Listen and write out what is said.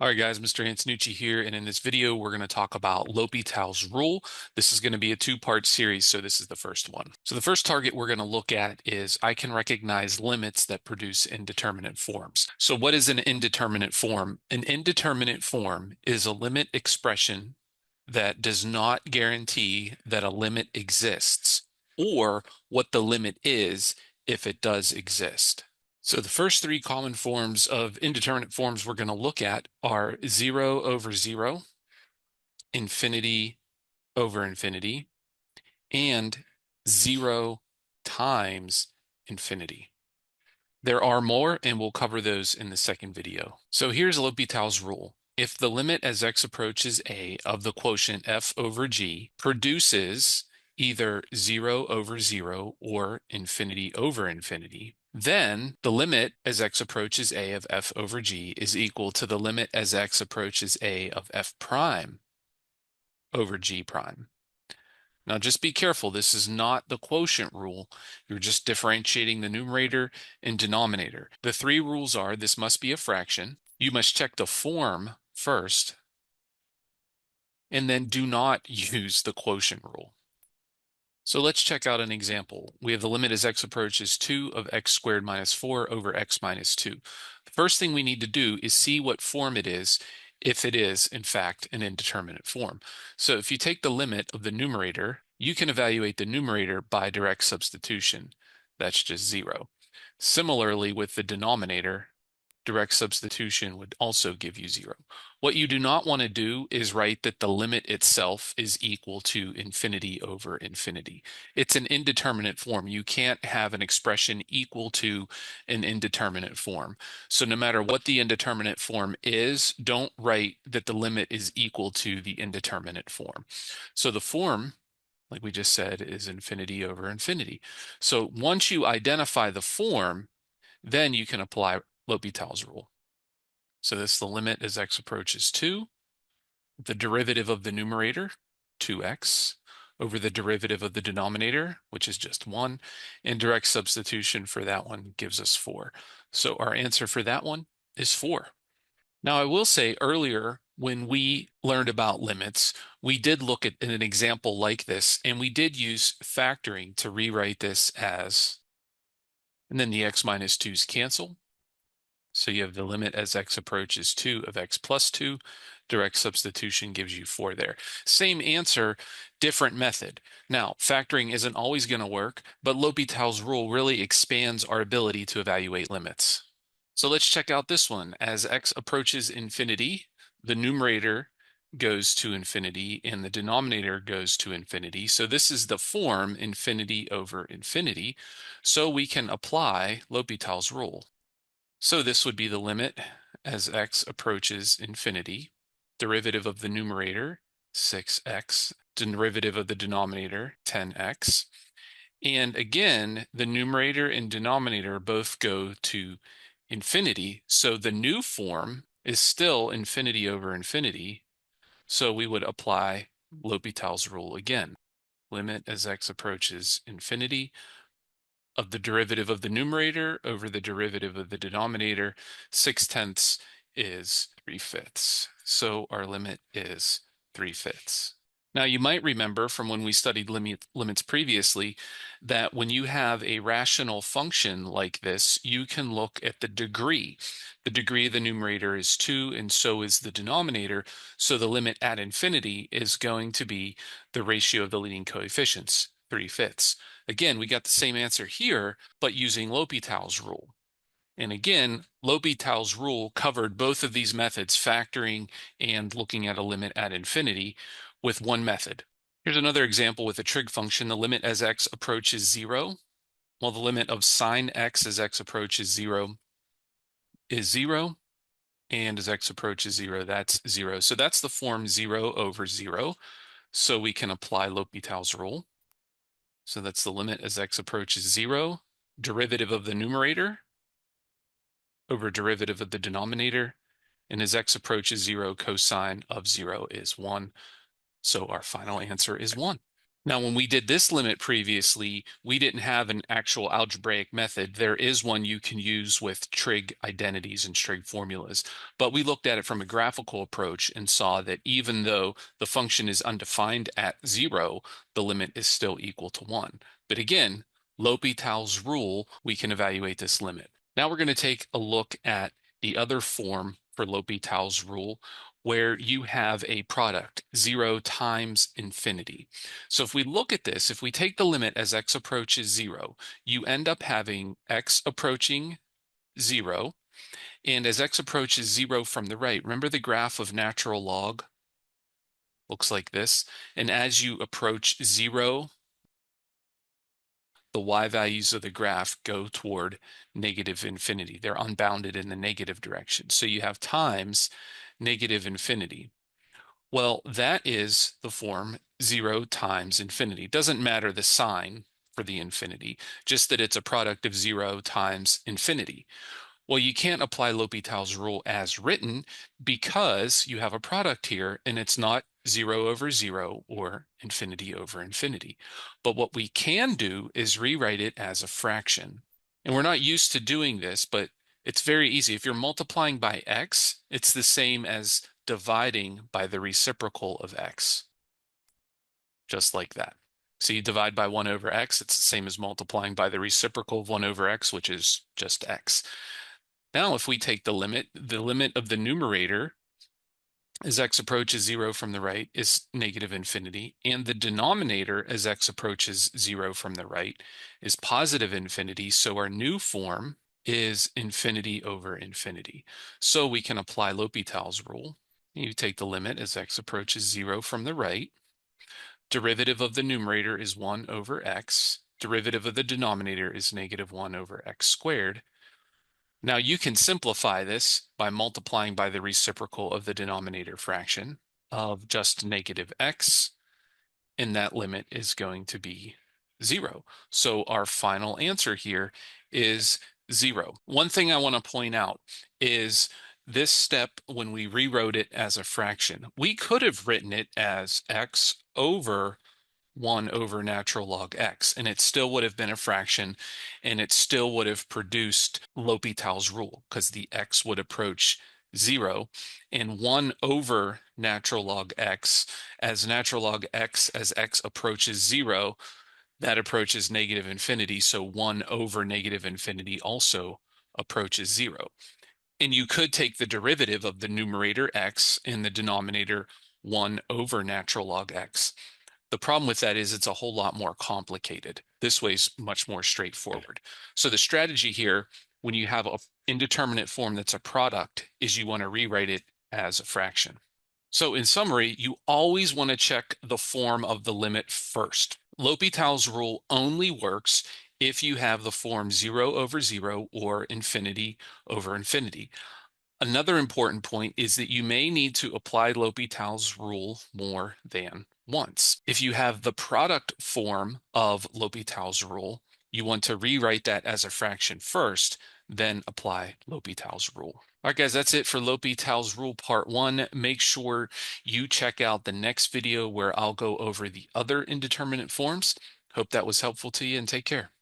All right, guys, Mr. Antonucci here, and in this video, we're going to talk about L'Hopital's rule. This is going to be a two-part series, so this is the first one. So the first target we're going to look at is I can recognize limits that produce indeterminate forms. So what is an indeterminate form? An indeterminate form is a limit expression that does not guarantee that a limit exists or what the limit is if it does exist. So the first three common forms of indeterminate forms we're going to look at are 0 over 0, infinity over infinity, and 0 times infinity. There are more, and we'll cover those in the second video. So here's L'Hopital's rule. If the limit as x approaches a of the quotient f over g produces either 0 over 0 or infinity over infinity, then the limit as x approaches a of f over g is equal to the limit as x approaches a of f prime over g prime. Now just be careful, this is not the quotient rule. You're just differentiating the numerator and denominator. The three rules are this must be a fraction, you must check the form first, and then do not use the quotient rule. So let's check out an example. We have the limit as x approaches 2 of x squared minus 4 over x minus 2. The first thing we need to do is see what form it is, if it is, in fact, an indeterminate form. So if you take the limit of the numerator, you can evaluate the numerator by direct substitution. That's just 0. Similarly, with the denominator, direct substitution would also give you 0. What you do not want to do is write that the limit itself is equal to infinity over infinity. It's an indeterminate form. You can't have an expression equal to an indeterminate form. So no matter what the indeterminate form is, don't write that the limit is equal to the indeterminate form. So the form, like we just said, is infinity over infinity. So once you identify the form, then you can apply L'Hopital's rule. So this is the limit as x approaches 2, the derivative of the numerator, 2x, over the derivative of the denominator, which is just 1, and direct substitution for that one gives us 4. So our answer for that one is 4. Now I will say earlier, when we learned about limits, we did look at an example like this, and we did use factoring to rewrite this as, and then the x minus 2's cancel. So you have the limit as x approaches 2 of x plus 2. Direct substitution gives you 4 there. Same answer, different method. Now, factoring isn't always going to work, but L'Hopital's rule really expands our ability to evaluate limits. So let's check out this one. As x approaches infinity, the numerator goes to infinity and the denominator goes to infinity. So this is the form infinity over infinity. So we can apply L'Hopital's rule. So this would be the limit as x approaches infinity, derivative of the numerator, 6x, derivative of the denominator, 10x. And again, the numerator and denominator both go to infinity, so the new form is still infinity over infinity. So we would apply L'Hopital's rule again. Limit as x approaches infinity of the derivative of the numerator over the derivative of the denominator. 6/10 is 3/5. So our limit is 3/5. Now you might remember from when we studied limits previously that when you have a rational function like this, you can look at the degree. The degree of the numerator is 2 and so is the denominator. So the limit at infinity is going to be the ratio of the leading coefficients, 3/5. Again, we got the same answer here, but using L'Hopital's rule. And again, L'Hopital's rule covered both of these methods, factoring and looking at a limit at infinity, with one method. Here's another example with a trig function. The limit as x approaches 0. Well, the limit of sine x as x approaches 0 is 0. And as x approaches 0, that's 0. So that's the form 0 over 0. So we can apply L'Hopital's rule. So that's the limit as x approaches 0, derivative of the numerator over derivative of the denominator. And as x approaches 0, cosine of 0 is 1. So our final answer is 1. Now, when we did this limit previously, we didn't have an actual algebraic method. There is one you can use with trig identities and trig formulas, but we looked at it from a graphical approach and saw that even though the function is undefined at 0, the limit is still equal to 1. But again, L'Hopital's rule, we can evaluate this limit. Now we're going to take a look at the other form for L'Hopital's rule, where you have a product, 0 times infinity. So if we look at this, if we take the limit as x approaches 0, you end up having x approaching 0. And as x approaches 0 from the right, remember the graph of natural log looks like this. And as you approach 0, the y values of the graph go toward negative infinity. They're unbounded in the negative direction. So you have times negative infinity. Well, that is the form 0 times infinity. It doesn't matter the sign for the infinity, just that it's a product of 0 times infinity. Well, you can't apply L'Hopital's rule as written because you have a product here and it's not 0 over 0 or infinity over infinity. But what we can do is rewrite it as a fraction. And we're not used to doing this, but it's very easy. If you're multiplying by x, it's the same as dividing by the reciprocal of x, just like that. So you divide by 1 over x, it's the same as multiplying by the reciprocal of 1 over x, which is just x. Now, if we take the limit of the numerator as x approaches 0 from the right is negative infinity, and the denominator as x approaches 0 from the right is positive infinity. So our new form is infinity over infinity. So we can apply L'Hopital's rule. You take the limit as x approaches 0 from the right. Derivative of the numerator is 1 over x. Derivative of the denominator is negative 1 over x squared. Now you can simplify this by multiplying by the reciprocal of the denominator fraction of just negative x, and that limit is going to be 0. So our final answer here is 0. One thing I want to point out is this step, when we rewrote it as a fraction, we could have written it as x over 1 over natural log x, and it still would have been a fraction, and it still would have produced L'Hopital's rule, because the x would approach 0, and 1 over natural log x, as x approaches 0, that approaches negative infinity, so 1 over negative infinity also approaches 0. And you could take the derivative of the numerator x and the denominator 1 over natural log x. The problem with that is it's a whole lot more complicated. This way's much more straightforward. So the strategy here, when you have an indeterminate form that's a product, is you want to rewrite it as a fraction. So in summary, you always want to check the form of the limit first. L'Hopital's rule only works if you have the form 0 over 0 or infinity over infinity. Another important point is that you may need to apply L'Hopital's rule more than once. If you have the product form of L'Hopital's rule, you want to rewrite that as a fraction first, then apply L'Hopital's rule. All right, guys, that's it for L'Hopital's rule part 1. Make sure you check out the next video where I'll go over the other indeterminate forms. Hope that was helpful to you, and take care.